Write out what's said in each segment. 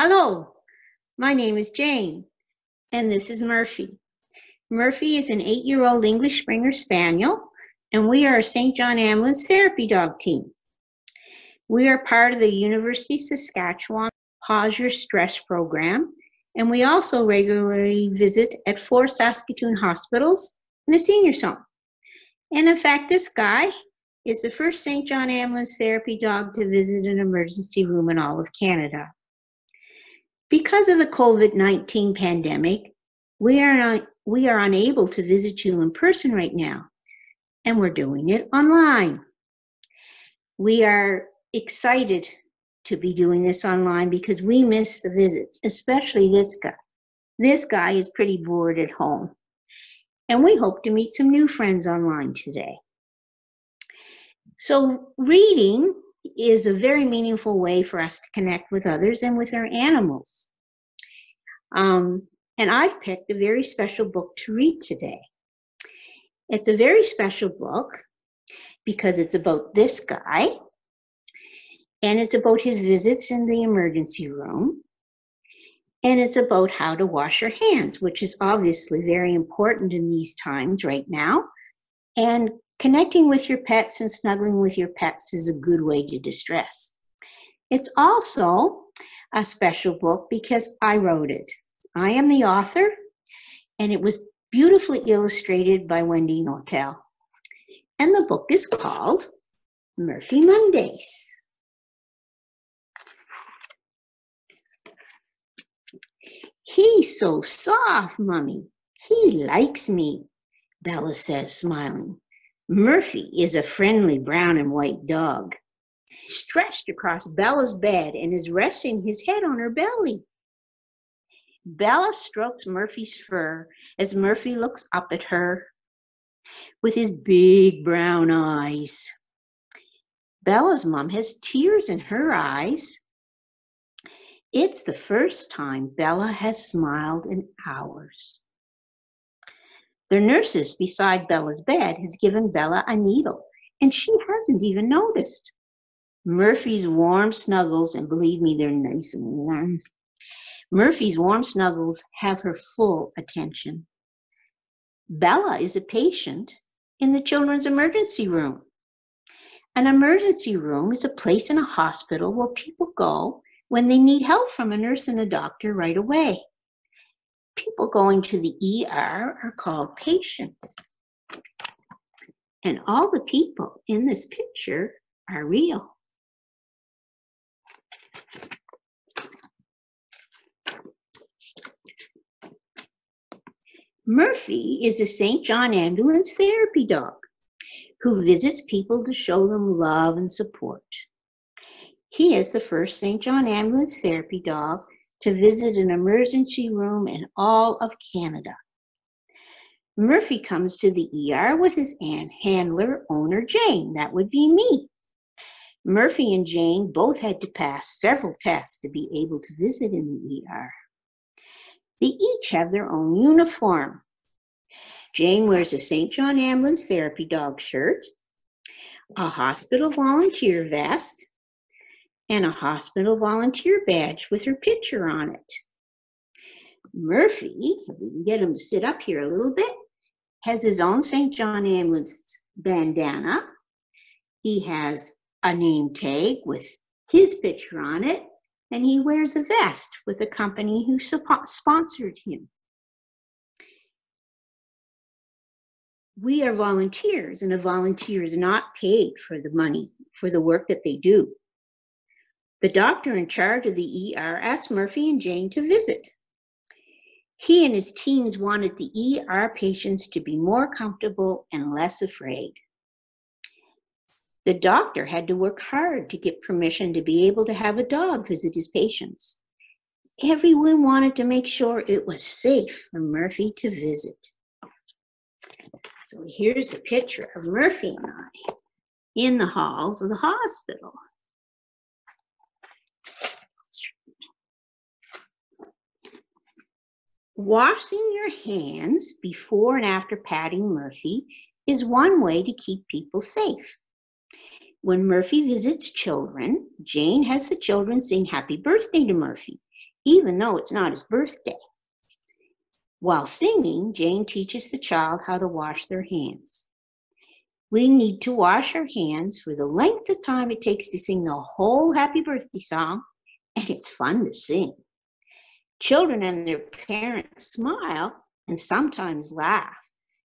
Hello, my name is Jane, and this is Murphy. Murphy is an 8-year-old English Springer Spaniel, and we are a St. John Ambulance therapy dog team. We are part of the University of Saskatchewan Pause Your Stress program, and we also regularly visit at 4 Saskatoon hospitals and a senior's home. And in fact, this guy is the first St. John Ambulance therapy dog to visit an emergency room in all of Canada. Because of the COVID-19 pandemic, we are unable to visit you in person right now, and we're doing it online. We are excited to be doing this online because we miss the visits, especially this guy. This guy is pretty bored at home, and we hope to meet some new friends online today. So reading is a very meaningful way for us to connect with others and with our animals. And I've picked a very special book to read today. It's a very special book because it's about this guy, and it's about his visits in the emergency room, and it's about how to wash your hands, which is obviously very important in these times right now. And connecting with your pets and snuggling with your pets is a good way to distress. It's also a special book because I wrote it. I am the author, and it was beautifully illustrated by Wendi Nordell. And the book is called Murphy Mondays. He's so soft, Mummy. He likes me, Bella says, smiling. Murphy is a friendly brown and white dog. He's stretched across Bella's bed and is resting his head on her belly. Bella strokes Murphy's fur as Murphy looks up at her with his big brown eyes. Bella's mom has tears in her eyes. It's the first time Bella has smiled in hours. The nurses beside Bella's bed has given Bella a needle, and she hasn't even noticed. Murphy's warm snuggles, and believe me, they're nice and warm. Murphy's warm snuggles have her full attention. Bella is a patient in the children's emergency room. An emergency room is a place in a hospital where people go when they need help from a nurse and a doctor right away. People going to the ER are called patients. And all the people in this picture are real. Murphy is a St. John Ambulance therapy dog who visits people to show them love and support. He is the first St. John Ambulance therapy dog to visit an emergency room in all of Canada. Murphy comes to the ER with his handler, owner Jane. That would be me. Murphy and Jane both had to pass several tests to be able to visit in the ER. They each have their own uniform. Jane wears a St. John Ambulance therapy dog shirt, a hospital volunteer vest, and a hospital volunteer badge with her picture on it. Murphy, if we can get him to sit up here a little bit, has his own St. John Ambulance bandana. He has a name tag with his picture on it, and he wears a vest with a company who sponsored him. We are volunteers, and a volunteer is not paid for the money for the work that they do. The doctor in charge of the ER asked Murphy and Jane to visit. He and his teams wanted the ER patients to be more comfortable and less afraid. The doctor had to work hard to get permission to be able to have a dog visit his patients. Everyone wanted to make sure it was safe for Murphy to visit. So here's a picture of Murphy and I in the halls of the hospital. Washing your hands before and after patting Murphy is one way to keep people safe. When Murphy visits children, Jane has the children sing happy birthday to Murphy. even though it's not his birthday. While singing, Jane teaches the child how to wash their hands. We need to wash our hands for the length of time it takes to sing the whole happy birthday song, and it's fun to sing. Children and their parents smile and sometimes laugh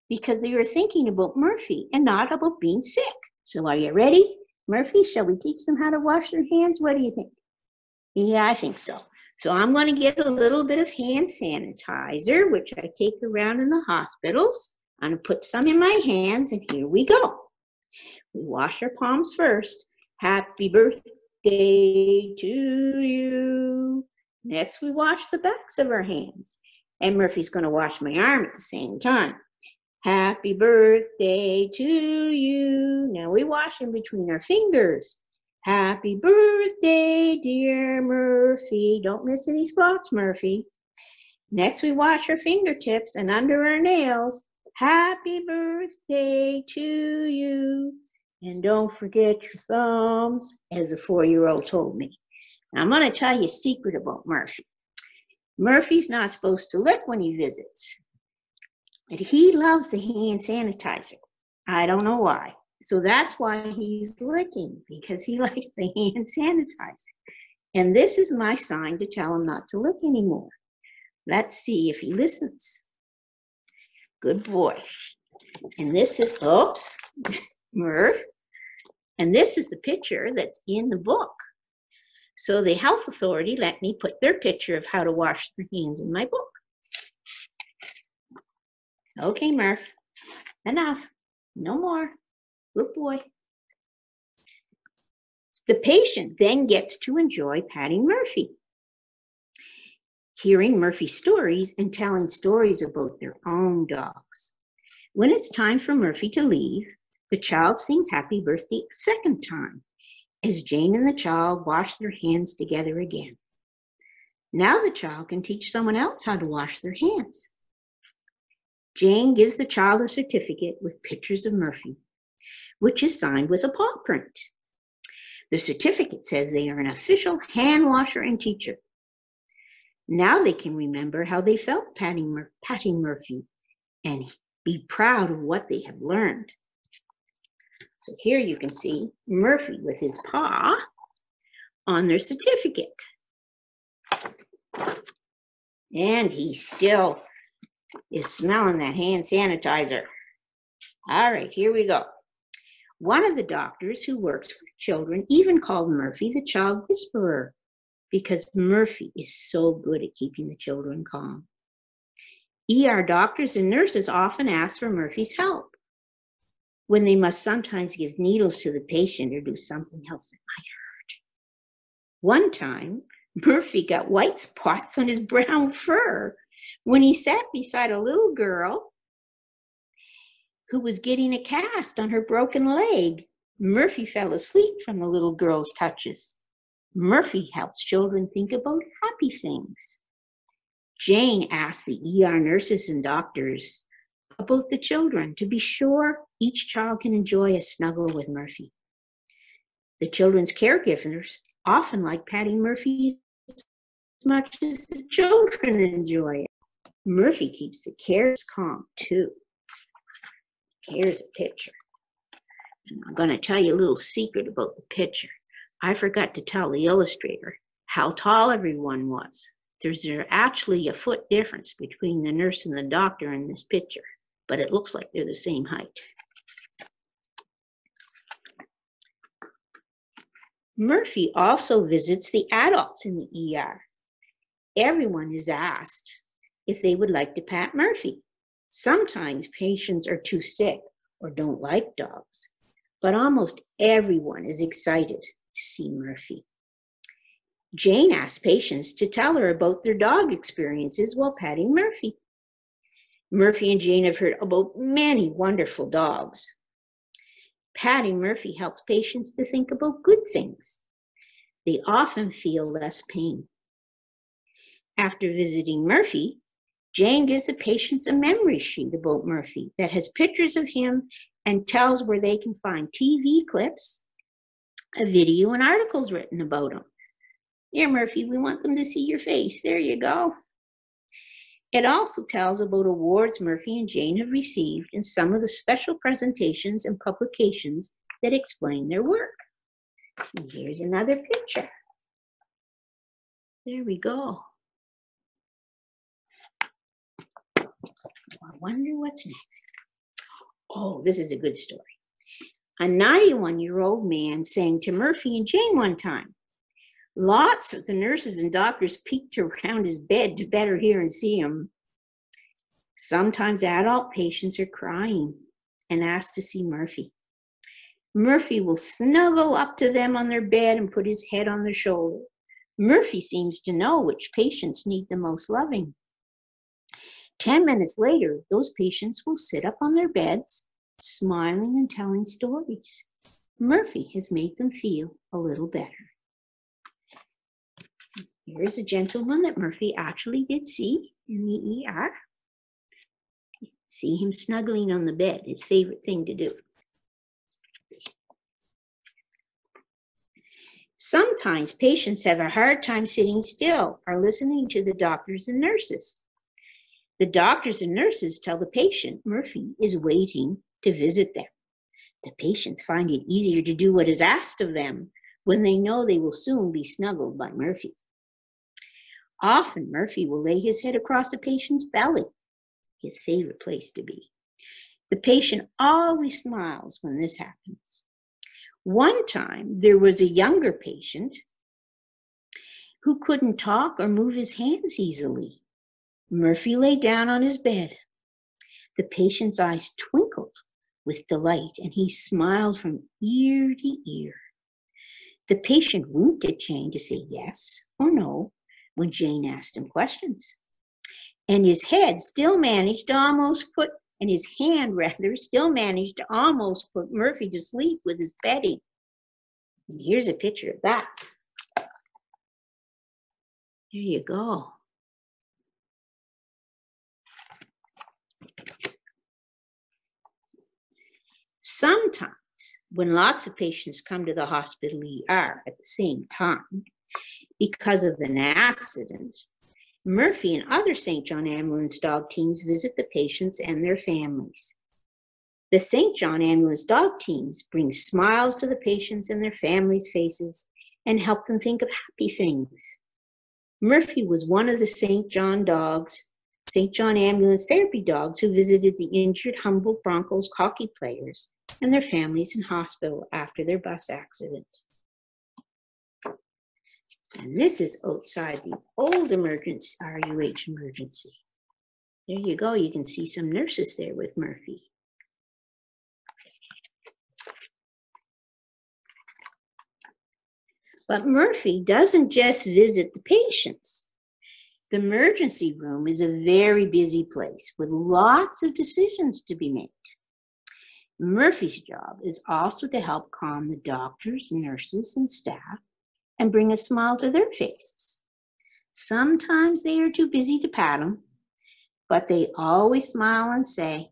because they are thinking about Murphy and not about being sick. So are you ready? Murphy, shall we teach them how to wash their hands? What do you think? Yeah, I think so. So I'm going to get a little bit of hand sanitizer, which I take around in the hospitals. I'm going to put some in my hands, and here we go. We wash our palms first. Happy birthday to you. Next, we wash the backs of our hands. And Murphy's going to wash my arm at the same time. Happy birthday to you. Now we wash in between our fingers. Happy birthday, dear Murphy. Don't miss any spots, Murphy. Next, we wash our fingertips and under our nails. Happy birthday to you. And don't forget your thumbs, as a 4-year-old told me. Now, I'm going to tell you a secret about Murphy. Murphy's not supposed to lick when he visits, but he loves the hand sanitizer. I don't know why. So that's why he's licking, because he likes the hand sanitizer. And this is my sign to tell him not to lick anymore. Let's see if he listens. Good boy. And this is, oops, Murph. And this is the picture that's in the book. So the health authority let me put their picture of how to wash their hands in my book. Okay, Murph, enough. No more. Good boy. The patient then gets to enjoy patting Murphy, hearing Murphy's stories and telling stories about their own dogs. When it's time for Murphy to leave, the child sings happy birthday a second time as Jane and the child wash their hands together again. Now the child can teach someone else how to wash their hands. Jane gives the child a certificate with pictures of Murphy, which is signed with a paw print. The certificate says they are an official hand washer and teacher. Now they can remember how they felt patting Murphy and be proud of what they have learned. So here you can see Murphy with his paw on their certificate. And he still is smelling that hand sanitizer. All right, here we go. One of the doctors who works with children even called Murphy the child whisperer because Murphy is so good at keeping the children calm. ER doctors and nurses often ask for Murphy's help when they must sometimes give needles to the patient or do something else that might hurt. One time, Murphy got white spots on his brown fur when he sat beside a little girl who was getting a cast on her broken leg. Murphy fell asleep from the little girl's touches. Murphy helps children think about happy things. Jane asked the ER nurses and doctors about the children to be sure each child can enjoy a snuggle with Murphy. The children's caregivers often like patting Murphy as much as the children enjoy it. Murphy keeps the carers calm too. Here's a picture. And I'm going to tell you a little secret about the picture. I forgot to tell the illustrator how tall everyone was. There's actually a foot difference between the nurse and the doctor in this picture, but it looks like they're the same height. Murphy also visits the adults in the ER. Everyone is asked if they would like to pat Murphy. Sometimes patients are too sick or don't like dogs, but almost everyone is excited to see Murphy. Jane asks patients to tell her about their dog experiences while patting Murphy. Murphy and Jane have heard about many wonderful dogs. Patting Murphy helps patients to think about good things. They often feel less pain. After visiting Murphy, Jane gives the patients a memory sheet about Murphy that has pictures of him and tells where they can find TV clips, a video, and articles written about him. Here, Murphy, we want them to see your face. There you go. It also tells about awards Murphy and Jane have received and some of the special presentations and publications that explain their work. And here's another picture. There we go. I wonder what's next. Oh, this is a good story. A 91-year-old man sang to Murphy and Jane one time. Lots of the nurses and doctors peeked around his bed to better hear and see him. Sometimes adult patients are crying and ask to see Murphy. Murphy will snuggle up to them on their bed and put his head on their shoulder. Murphy seems to know which patients need the most loving. 10 minutes later, those patients will sit up on their beds, smiling and telling stories. Murphy has made them feel a little better. Here's a gentleman that Murphy actually did see in the ER. See him snuggling on the bed, his favorite thing to do. Sometimes patients have a hard time sitting still or listening to the doctors and nurses. The doctors and nurses tell the patient Murphy is waiting to visit them. The patients find it easier to do what is asked of them when they know they will soon be snuggled by Murphy. Often, Murphy will lay his head across a patient's belly, his favorite place to be. The patient always smiles when this happens. One time, there was a younger patient who couldn't talk or move his hands easily. Murphy lay down on his bed. The patient's eyes twinkled with delight, and he smiled from ear to ear. The patient winked at Jane to say yes or no when Jane asked him questions. And his hand still managed to almost put Murphy to sleep with his bedding. And here's a picture of that. There you go. Sometimes, when lots of patients come to the hospital ER at the same time because of an accident, Murphy and other St. John ambulance dog teams visit the patients and their families. The St. John ambulance dog teams bring smiles to the patients and their families' faces and help them think of happy things. Murphy was one of the St. John ambulance therapy dogs who visited the injured Humboldt Broncos hockey players and their families in hospital after their bus accident. And this is outside the old RUH emergency. There you go. You can see some nurses there with Murphy. But Murphy doesn't just visit the patients. The emergency room is a very busy place with lots of decisions to be made. Murphy's job is also to help calm the doctors, nurses, and staff and bring a smile to their faces. Sometimes they are too busy to pat them, but they always smile and say,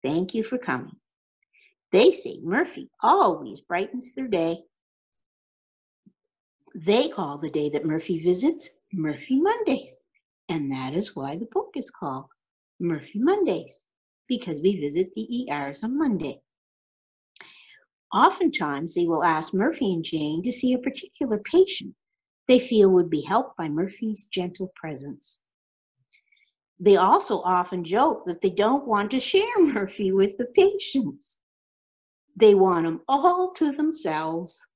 "Thank you for coming." They say Murphy always brightens their day. They call the day that Murphy visits Murphy Mondays, and that is why the book is called Murphy Mondays, because we visit the ERs on Monday. Oftentimes, they will ask Murphy and Jane to see a particular patient they feel would be helped by Murphy's gentle presence. They also often joke that they don't want to share Murphy with the patients. They want him all to themselves.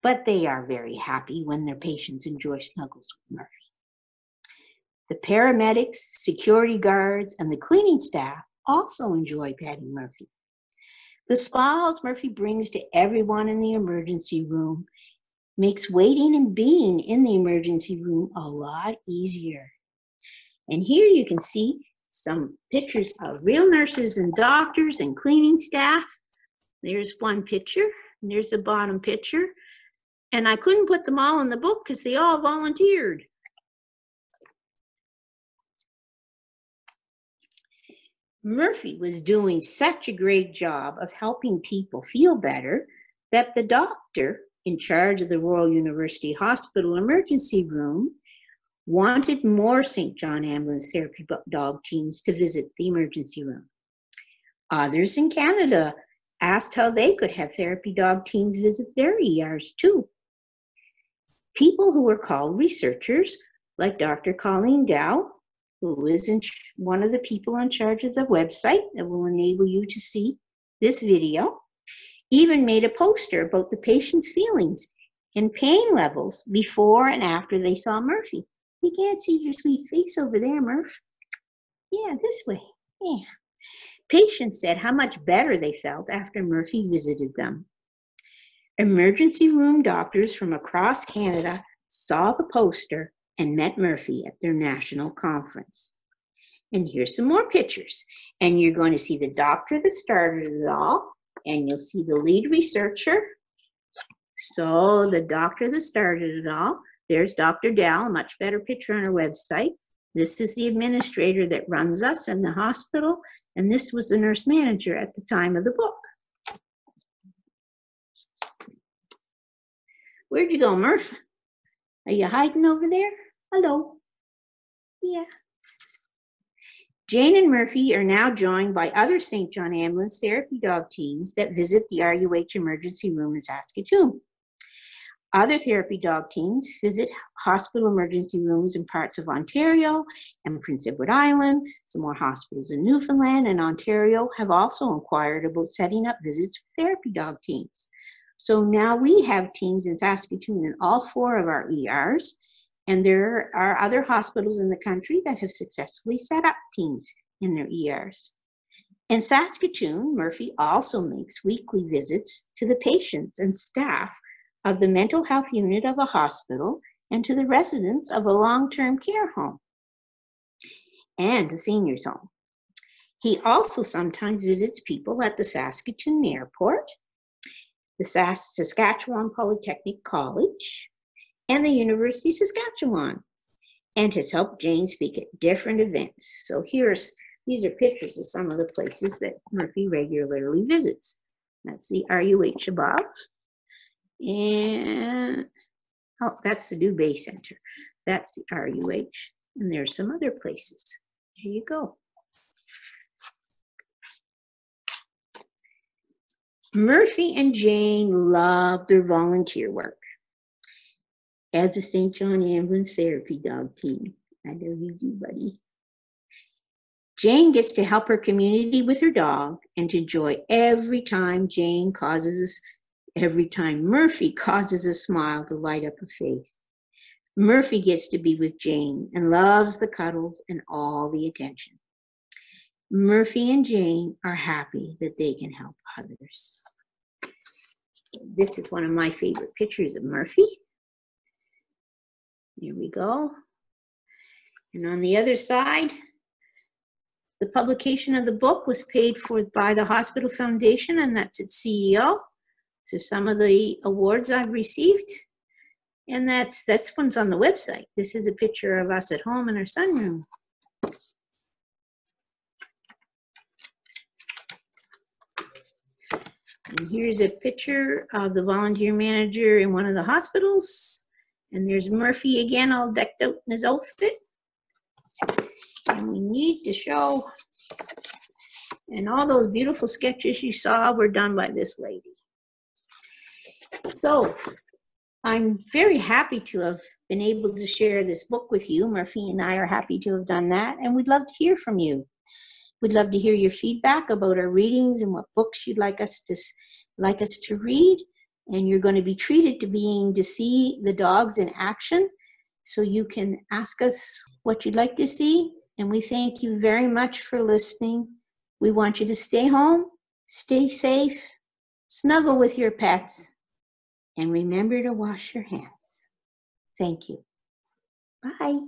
But they are very happy when their patients enjoy snuggles with Murphy. The paramedics, security guards, and the cleaning staff also enjoy petting Murphy. The smiles Murphy brings to everyone in the emergency room makes waiting and being in the emergency room a lot easier. And here you can see some pictures of real nurses and doctors and cleaning staff. There's one picture, and there's the bottom picture. And I couldn't put them all in the book because they all volunteered. Murphy was doing such a great job of helping people feel better that the doctor in charge of the Royal University Hospital emergency room, wanted more St. John Ambulance Therapy Dog teams to visit the emergency room. Others in Canada asked how they could have therapy dog teams visit their ERs too. People who were called researchers, like Dr. Colleen Dow, who is one of the people in charge of the website that will enable you to see this video, even made a poster about the patient's feelings and pain levels before and after they saw Murphy. You can't see your sweet face over there, Murph. Yeah, this way. Yeah. Patients said how much better they felt after Murphy visited them. Emergency room doctors from across Canada saw the poster and met Murphy at their national conference. And here's some more pictures. And you're going to see the doctor that started it all, and you'll see the lead researcher. So the doctor that started it all, there's Dr. Dell, a much better picture on her website. This is the administrator that runs us in the hospital, and this was the nurse manager at the time of the book. Where'd you go, Murph? Are you hiding over there? Hello. Yeah. Jane and Murphy are now joined by other St. John Ambulance Therapy Dog teams that visit the RUH emergency room in Saskatoon. Other therapy dog teams visit hospital emergency rooms in parts of Ontario and Prince Edward Island. Some more hospitals in Newfoundland and Ontario have also inquired about setting up visits for therapy dog teams. So now we have teams in Saskatoon in all 4 of our ERs, and there are other hospitals in the country that have successfully set up teams in their ERs. In Saskatoon, Murphy also makes weekly visits to the patients and staff of the mental health unit of a hospital and to the residents of a long-term care home and a seniors home. He also sometimes visits people at the Saskatoon Airport, the Saskatchewan Polytechnic College, and the University of Saskatchewan, and has helped Jane speak at different events. So these are pictures of some of the places that Murphy regularly visits. That's the RUH above. And, oh, that's the Dubé Center. That's the RUH. And there's some other places. There you go. Murphy and Jane love their volunteer work as a St. John Ambulance Therapy Dog team. I know you do, buddy. Jane gets to help her community with her dog and to enjoy every time Murphy causes a smile to light up her face. Murphy gets to be with Jane and loves the cuddles and all the attention. Murphy and Jane are happy that they can help others. So this is one of my favorite pictures of Murphy. Here we go. And on the other side, the publication of the book was paid for by the Hospital Foundation, and that's its CEO. So some of the awards I've received, and this one's on the website. This is a picture of us at home in our sunroom. And here's a picture of the volunteer manager in one of the hospitals. And there's Murphy again, all decked out in his outfit. And we need to show, and all those beautiful sketches you saw were done by this lady. So I'm very happy to have been able to share this book with you. Murphy and I are happy to have done that, and we'd love to hear from you. We'd love to hear your feedback about our readings and what books you'd like us to read. And you're going to be treated to see the dogs in action. So you can ask us what you'd like to see. And we thank you very much for listening. We want you to stay home, stay safe, snuggle with your pets, and remember to wash your hands. Thank you. Bye.